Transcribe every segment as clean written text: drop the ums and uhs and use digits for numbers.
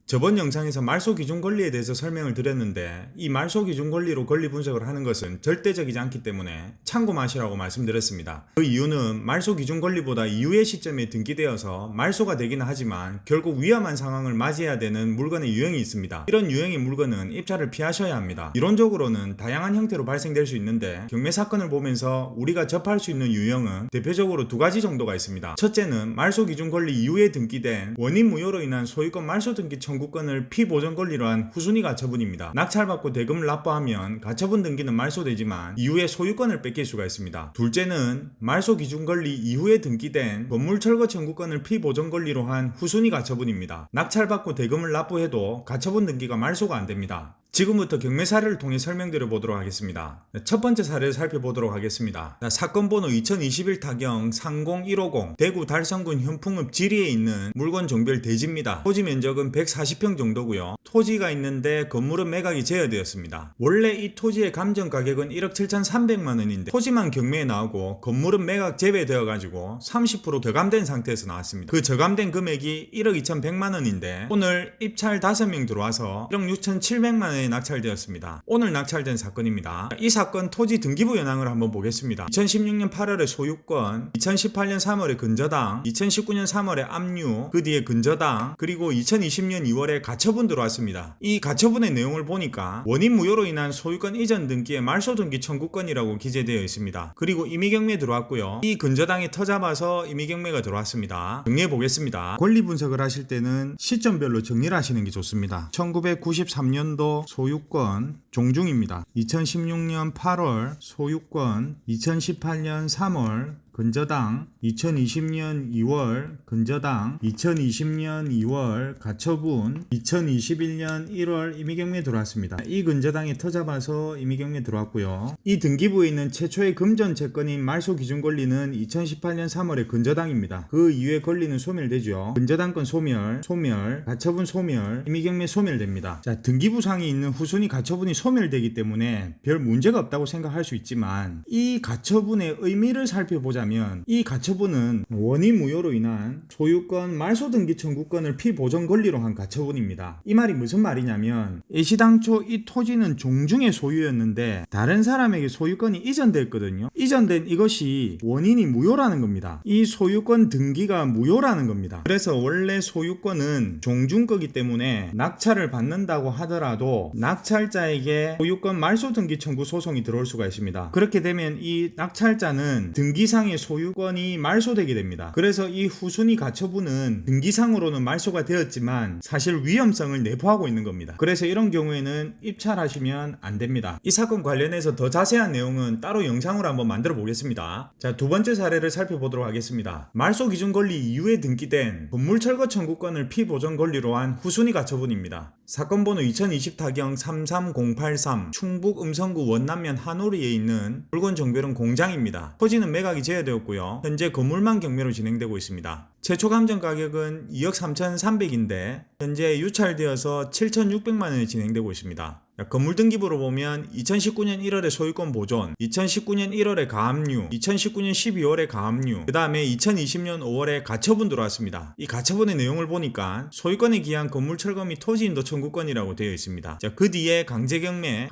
저번 영상에서 말소 기준 권리에 대해서 설명을 드렸는데 이 말소 기준 권리로 권리 분석을 하는 것은 절대적이지 않기 때문에 참고마시라고 말씀드렸습니다. 그 이유는 말소 기준 권리보다 이후의 시점에 등기되어서 말소가 되기는 하지만 결국 위험한 상황을 맞이해야 되는 물건의 유형이 있습니다. 이런 유형의 물건은 입찰을 피하셔야 합니다. 이론적으로는 다양한 형태로 발생될 수 있는데 경매 사건을 보면서 우리가 접할 수 있는 유형은 대표적으로 두 가지 정도가 있습니다. 첫째는 말소 기준 권리 이후에 등기된 원인 무효로 인한 소유권 말소 등기 청구권을 피보전 권리로 한 후순위 가처분입니다. 낙찰받고 대금을 납부하면 가처분 등기는 말소되지만 이후에 소유권을 뺏길 수가 있습니다. 둘째는 말소 기준 권리 이후에 등기된 건물 철거 청구권을 피보전 권리로 한 후순위 가처분입니다. 낙찰받고 대금을 납부해도 가처분 등기가 말소가 안 됩니다. 지금부터 경매 사례를 통해 설명드려 보도록 하겠습니다. 첫 번째 사례를 살펴보도록 하겠습니다. 사건 번호 2021 타경 30150 대구 달성군 현풍읍 지리에 있는 물건 종별 대지입니다. 토지 면적은 140평 정도고요. 토지가 있는데 건물은 매각이 제어되었습니다. 원래 이 토지의 감정 가격은 1억 7,300만 원인데 토지만 경매에 나오고 건물은 매각 제외되어 가지고 30% 격감된 상태에서 나왔습니다. 그 저감된 금액이 1억 2,100만 원인데 오늘 입찰 5명 들어와서 1억 6,700만 원에 낙찰되었습니다. 오늘 낙찰된 사건입니다. 이 사건 토지 등기부 현황을 한번 보겠습니다. 2016년 8월에 소유권, 2018년 3월에 근저당, 2019년 3월에 압류, 그 뒤에 근저당, 그리고 2020년 2월에 가처분 들어왔습니다. 이 가처분의 내용을 보니까 원인 무효로 인한 소유권 이전 등기의 말소 등기 청구권이라고 기재되어 있습니다. 그리고 임의경매 들어왔고요. 이 근저당이 터잡아서 임의경매가 들어왔습니다. 정리해 보겠습니다. 권리 분석을 하실 때는 시점별로 정리를 하시는 게 좋습니다. 1993년도 소유권 종중입니다. 2016년 8월 소유권, 2018년 3월 근저당, 2020년 2월 근저당, 2020년 2월 가처분, 2021년 1월 임의경매 들어왔습니다. 이 근저당이 터잡아서 임의경매 들어왔고요. 이 등기부에 있는 최초의 금전 채권인 말소 기준 권리는 2018년 3월에 근저당입니다. 그 이후에 권리는 소멸되죠. 근저당권 소멸, 가처분 소멸, 임의경매 소멸됩니다. 자, 등기부상에 있는 후순위 가처분이 소멸되기 때문에 별 문제가 없다고 생각할 수 있지만 이 가처분의 의미를 살펴보자면 이 가처분은 원인 무효로 인한 소유권 말소 등기 청구권을 피보전 권리로 한 가처분입니다. 이 말이 무슨 말이냐면 애시당초 이 토지는 종중의 소유였는데 다른 사람에게 소유권이 이전됐거든요. 이전된 이것이 원인이 무효라는 겁니다. 이 소유권 등기가 무효라는 겁니다. 그래서 원래 소유권은 종중 거기 때문에 낙찰을 받는다고 하더라도 낙찰자에게 소유권 말소 등기 청구 소송이 들어올 수가 있습니다. 그렇게 되면 이 낙찰자는 등기상의 소유권이 말소되게 됩니다. 그래서 이 후순위 가처분은 등기상으로는 말소가 되었지만 사실 위험성을 내포하고 있는 겁니다. 그래서 이런 경우에는 입찰하시면 안 됩니다. 이 사건 관련해서 더 자세한 내용은 따로 영상으로 한번 만들어 보겠습니다. 자, 두 번째 사례를 살펴보도록 하겠습니다. 말소 기준 권리 이후에 등기된 건물 철거 청구권을 피보전 권리로 한 후순위 가처분입니다. 사건 번호 2020 타경 33083 충북 음성구 원남면 한오리에 있는 물건 종별은 공장입니다. 토지는 매각이 제어되었고요. 현재 건물만 경매로 진행되고 있습니다. 최초 감정 가격은 2억 3,300인데 현재 유찰되어서 7,600만 원에 진행되고 있습니다. 건물 등기부로 보면 2019년 1월에 소유권 보존, 2019년 1월에 가압류, 2019년 12월에 가압류, 그 다음에 2020년 5월에 가처분 들어왔습니다. 이 가처분의 내용을 보니까 소유권에 기한 건물 철거 및 토지 인도 청구권이라고 되어 있습니다. 자, 그 뒤에 강제경매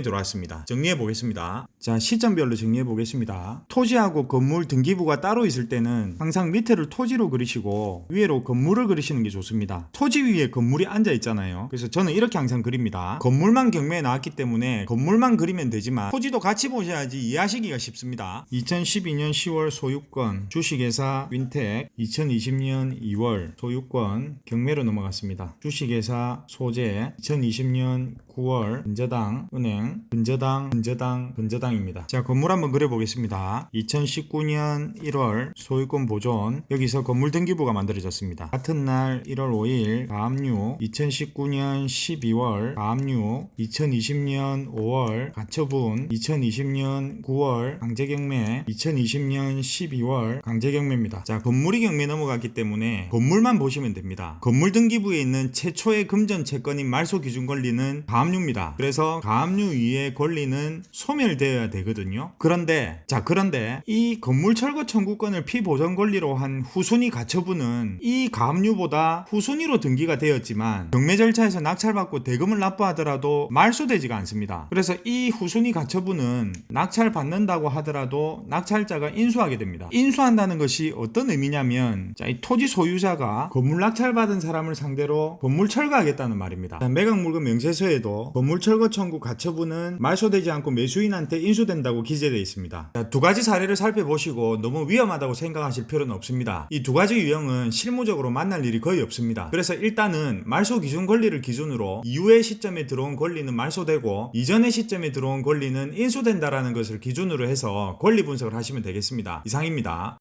들어왔습니다. 정리해 보겠습니다. 자, 시점별로 정리해 보겠습니다. 토지하고 건물 등기부가 따로 있을 때는 항상 밑에를 토지로 그리시고 위로 건물을 그리시는 게 좋습니다. 토지 위에 건물이 앉아 있잖아요. 그래서 저는 이렇게 항상 그립니다. 건물만 경매에 나왔기 때문에 건물만 그리면 되지만 토지도 같이 보셔야지 이해하시기가 쉽습니다. 2012년 10월 소유권 주식회사 윈텍, 2020년 2월 소유권 경매로 넘어갔습니다. 주식회사 소재, 2020년 9월 근저당 은행, 근저당입니다. 자, 건물 한번 그려보겠습니다. 2019년 1월 소유권 보존, 여기서 건물 등기부가 만들어졌습니다. 같은 날 1월 5일 가압류, 2019년 12월 가압류, 2020년 5월 가처분, 2020년 9월 강제경매, 2020년 12월 강제경매입니다. 자, 건물이 경매 넘어갔기 때문에 건물만 보시면 됩니다. 건물 등기부에 있는 최초의 금전 채권인 말소 기준 권리는 가압류입니다. 그래서 가압류 위의 권리는 소멸되어야 되거든요. 그런데 이 건물 철거 청구권을 피보전 권리로 한 후순위 가처분은 이 가압류보다 후순위로 등기가 되었지만 경매 절차에서 낙찰받고 대금을 납부하더라도 말소되지가 않습니다. 그래서 이 후순위 가처분은 낙찰받는다고 하더라도 낙찰자가 인수하게 됩니다. 인수한다는 것이 어떤 의미냐면, 자, 이 토지 소유자가 건물 낙찰받은 사람을 상대로 건물 철거하겠다는 말입니다. 매각물건 명세서에도 건물 철거 청구 가처분은 말소되지 않고 매수인한테 인수된다고 기재되어 있습니다. 자, 두 가지 사례를 살펴보시고 너무 위험하다고 생각하실 필요는 없습니다. 이 두 가지 유형은 실무적으로 만날 일이 거의 없습니다. 그래서 일단은 말소 기준 권리를 기준으로 이후의 시점에 들어온 권리는 말소되고 이전의 시점에 들어온 권리는 인수된다라는 것을 기준으로 해서 권리 분석을 하시면 되겠습니다. 이상입니다.